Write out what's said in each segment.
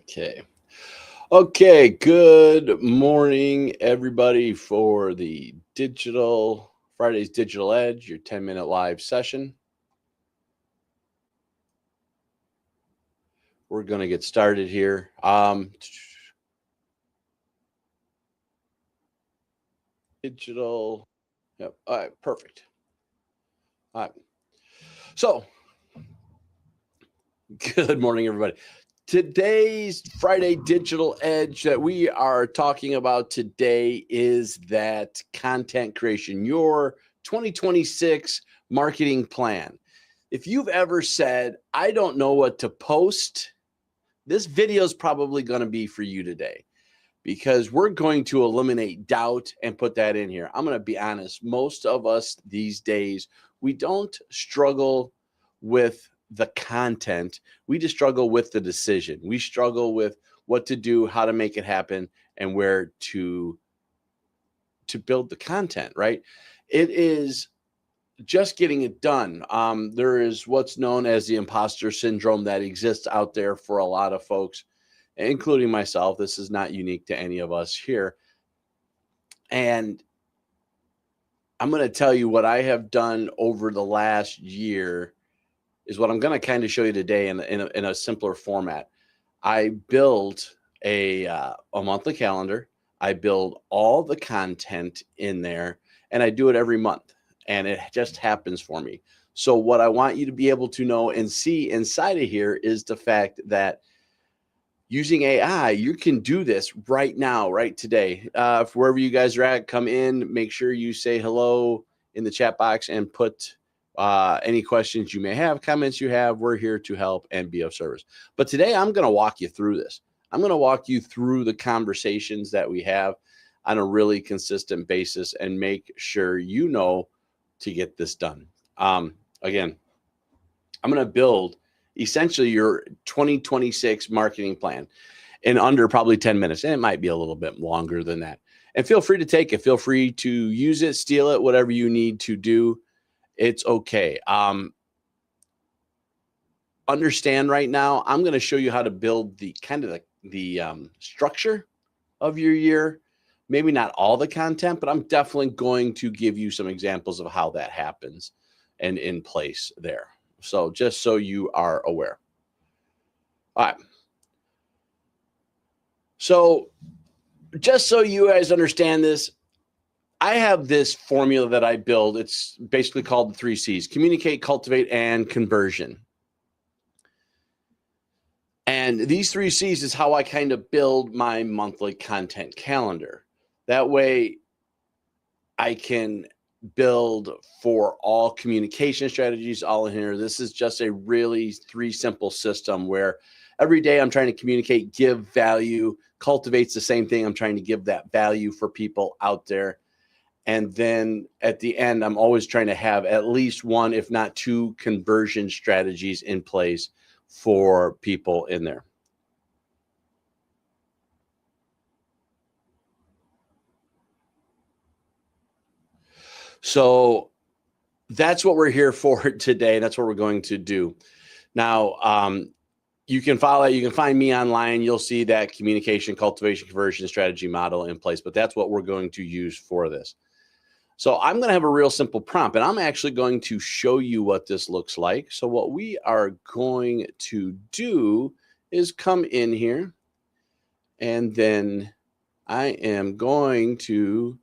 Okay. Okay. Good morning, everybody, for the Friday's Digital Edge, your 10-minute live session. We're going to get started here. Digital. Yep. All right. Perfect. All right. So, good morning, everybody. Today's Friday Digital Edge that we are talking about today is that content creation, your 2026 marketing plan. If you've ever said, I don't know what to post, this video is probably going to be for you today because we're going to eliminate doubt and put that in here. I'm going to be honest. Most of us these days, we don't struggle with the content. We just struggle with the decision. We struggle with what to do, how to make it happen, and where to build the content, right? It is just getting it done. There is what's known as the imposter syndrome that exists out there for a lot of folks, including myself. This is not unique to any of us here. And I'm going to tell you what I have done over the last year is what I'm going to kind of show you today in a simpler format. I build a monthly calendar. I build all the content in there, and I do it every month. And it just happens for me. So what I want you to be able to know and see inside of here is the fact that using AI, you can do this right now, right today. Wherever you guys are at, come in, make sure you say hello in the chat box and put any questions you may have, comments you have. We're here to help and be of service. But today I'm going to walk you through this. I'm going to walk you through the conversations that we have on a really consistent basis and make sure you know to get this done. Again, I'm going to build essentially your 2026 marketing plan in under probably 10 minutes. And it might be a little bit longer than that. And feel free to take it. Feel free to use it, steal it, whatever you need to do. It's okay. Understand right now, I'm going to show you how to build the kind of the structure of your year. Maybe not all the content, but I'm definitely going to give you some examples of how that happens and in place there. So just so you are aware. All right. So just so you guys understand this, I have this formula that I build. It's basically called the 3 C's: communicate, cultivate, and conversion. And these 3 C's is how I kind of build my monthly content calendar. That way I can build for all communication strategies all in here. This is just a really 3 simple system where every day I'm trying to communicate, give value. Cultivate's the same thing. I'm trying to give that value for people out there. And then at the end, I'm always trying to have at least 1, if not 2 conversion strategies in place for people in there. So that's what we're here for today. That's what we're going to do. Now, you can follow, you can find me online. You'll see that communication, cultivation, conversion strategy model in place, but that's what we're going to use for this. So I'm going to have a real simple prompt, and I'm actually going to show you what this looks like. So what we are going to do is come in here, and then I am going to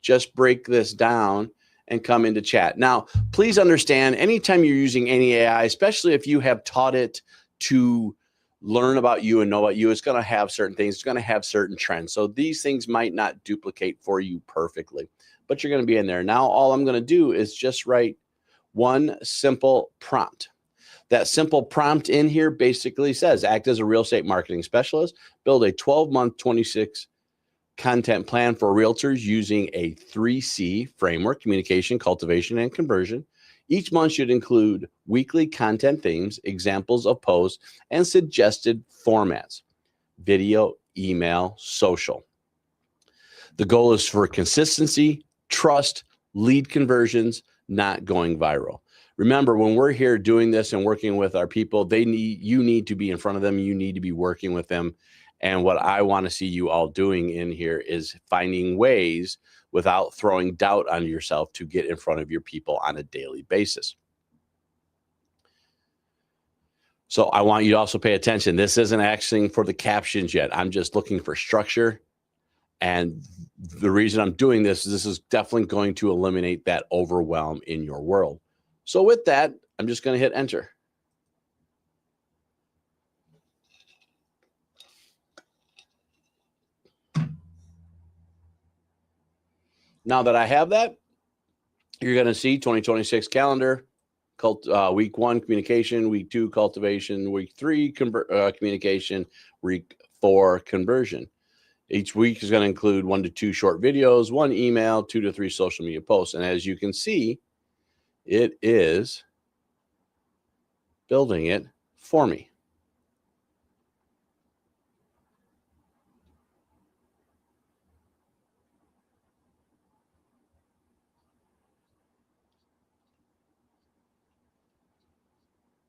just break this down and come into chat. Now, please understand, anytime you're using any AI, especially if you have taught it to learn about you and know about you, it's going to have certain things. It's going to have certain trends. So these things might not duplicate for you perfectly, but you're going to be in there. Now, all I'm going to do is just write one simple prompt. That simple prompt in here basically says, act as a real estate marketing specialist, build a 12-month 26 content plan for realtors using a 3C framework: communication, cultivation, and conversion. Each month should include weekly content themes, examples of posts, and suggested formats: video, email, social. The goal is for consistency, trust, lead conversions, not going viral. Remember, when we're here doing this and working with our people, you need to be in front of them. You need to be working with them. And what I want to see you all doing in here is finding ways without throwing doubt on yourself to get in front of your people on a daily basis. So I want you to also pay attention. This isn't asking for the captions yet. I'm just looking for structure. And the reason I'm doing this is definitely going to eliminate that overwhelm in your world. So with that, I'm just going to hit enter. Now that I have that, you're going to see 2026 calendar, week 1 communication, week 2 cultivation, week 3 communication, week 4 conversion. Each week is going to include 1 to 2 short videos, 1 email, 2 to 3 social media posts. And as you can see, it is building it for me.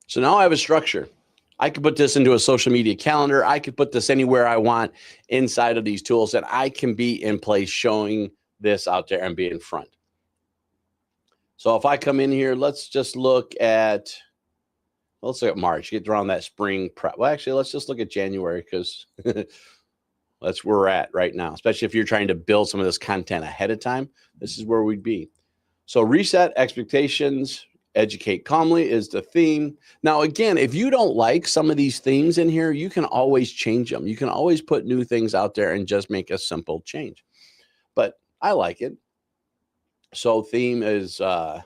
So now I have a structure. I could put this into a social media calendar. I could put this anywhere I want inside of these tools, and I can be in place showing this out there and be in front. So if I come in here, let's look at March, get around that spring prep. Well, actually, let's just look at January, because that's where we're at right now, especially if you're trying to build some of this content ahead of time. This is where we'd be. So reset expectations, educate calmly is the theme. Now, again, if you don't like some of these themes in here, you can always change them. You can always put new things out there and just make a simple change. But I like it. So theme is going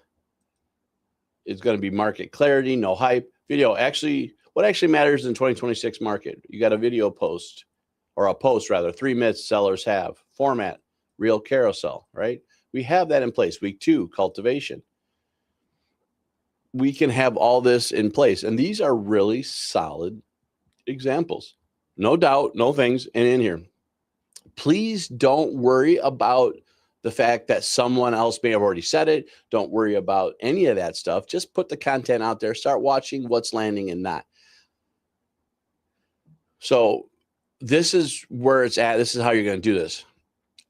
to be market clarity, no hype. Video, what actually matters in 2026 market? You got a video post, or a post rather, 3 myths sellers have. Format, real carousel, right? We have that in place. Week 2, cultivation. We can have all this in place. And these are really solid examples. No doubt, no things in here. Please don't worry about the fact that someone else may have already said it. Don't worry about any of that stuff. Just put the content out there. Start watching what's landing and not. So this is where it's at. This is how you're going to do this.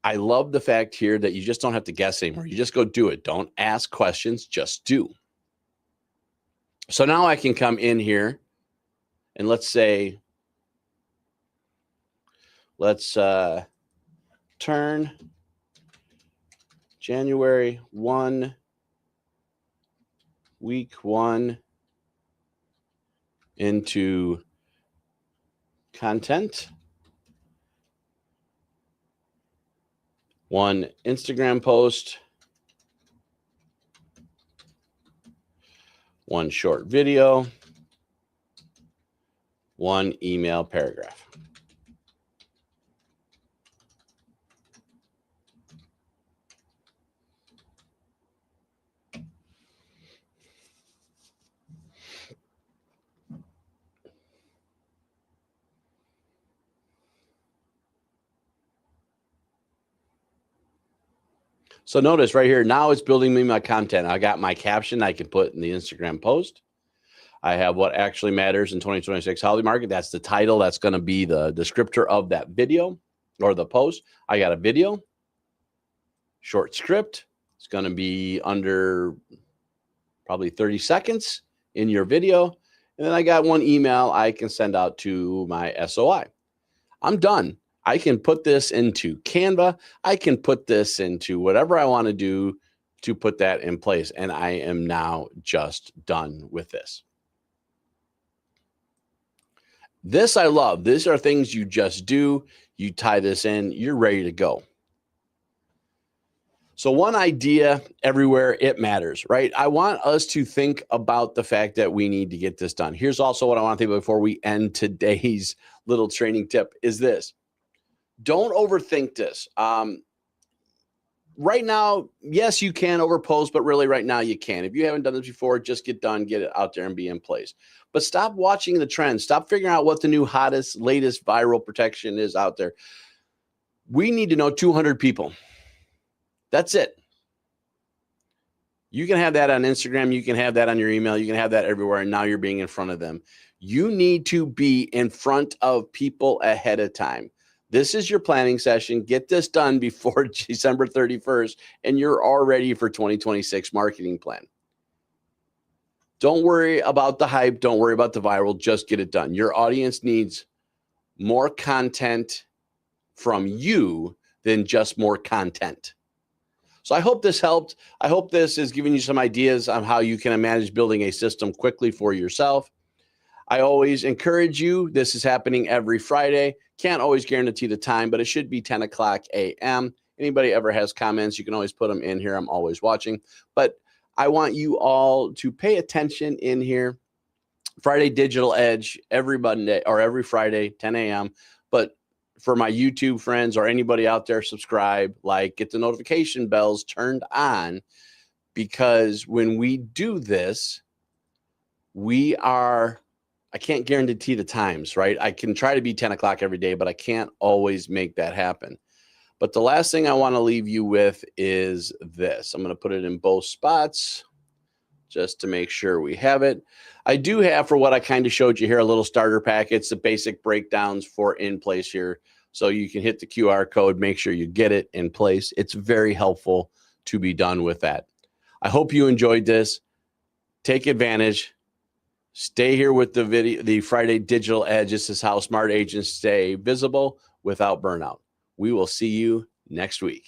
I love the fact here that you just don't have to guess anymore. You just go do it. Don't ask questions. Just do. So now I can come in here and let's turn January 1, week 1 into content. 1 Instagram post, 1 short video, 1 email paragraph. So notice right here, now it's building me my content. I got my caption I can put in the Instagram post. I have what actually matters in 2026 holiday market. That's the title. That's going to be the descriptor of that video or the post. I got a video, short script. It's going to be under probably 30 seconds in your video. And then I got 1 email I can send out to my SOI. I'm done. I can put this into Canva. I can put this into whatever I want to do to put that in place. And I am now just done with this. This I love. These are things you just do. You tie this in, you're ready to go. So one idea everywhere, it matters, right? I want us to think about the fact that we need to get this done. Here's also what I want to think about before we end today's little training tip is this. Don't overthink this. Right now, yes, you can overpost, but really right now you can. If you haven't done this before, just get done, get it out there and be in place. But stop watching the trends. Stop figuring out what the new hottest, latest viral protection is out there. We need to know 200 people. That's it. You can have that on Instagram. You can have that on your email. You can have that everywhere. And now you're being in front of them. You need to be in front of people ahead of time. This is your planning session. Get this done before December 31st, and you're all ready for 2026 marketing plan. Don't worry about the hype. Don't worry about the viral. Just get it done. Your audience needs more content from you than just more content. So I hope this helped. I hope this is giving you some ideas on how you can manage building a system quickly for yourself. I always encourage you. This is happening every Friday. Can't always guarantee the time, but it should be 10 o'clock a.m. Anybody ever has comments, you can always put them in here. I'm always watching. But I want you all to pay attention in here. Friday Digital Edge every Monday or every Friday, 10 a.m. But for my YouTube friends or anybody out there, subscribe, like, get the notification bells turned on, because when we do this, I can't guarantee the times, right? I can try to be 10 o'clock every day, but I can't always make that happen. But the last thing I want to leave you with is this. I'm going to put it in both spots just to make sure we have it. I do have, for what I kind of showed you here, a little starter pack. It's the basic breakdowns for in place here. So you can hit the QR code, make sure you get it in place. It's very helpful to be done with that. I hope you enjoyed this. Take advantage. Stay here with the Friday Digital Edge. This is how smart agents stay visible without burnout. We will see you next week.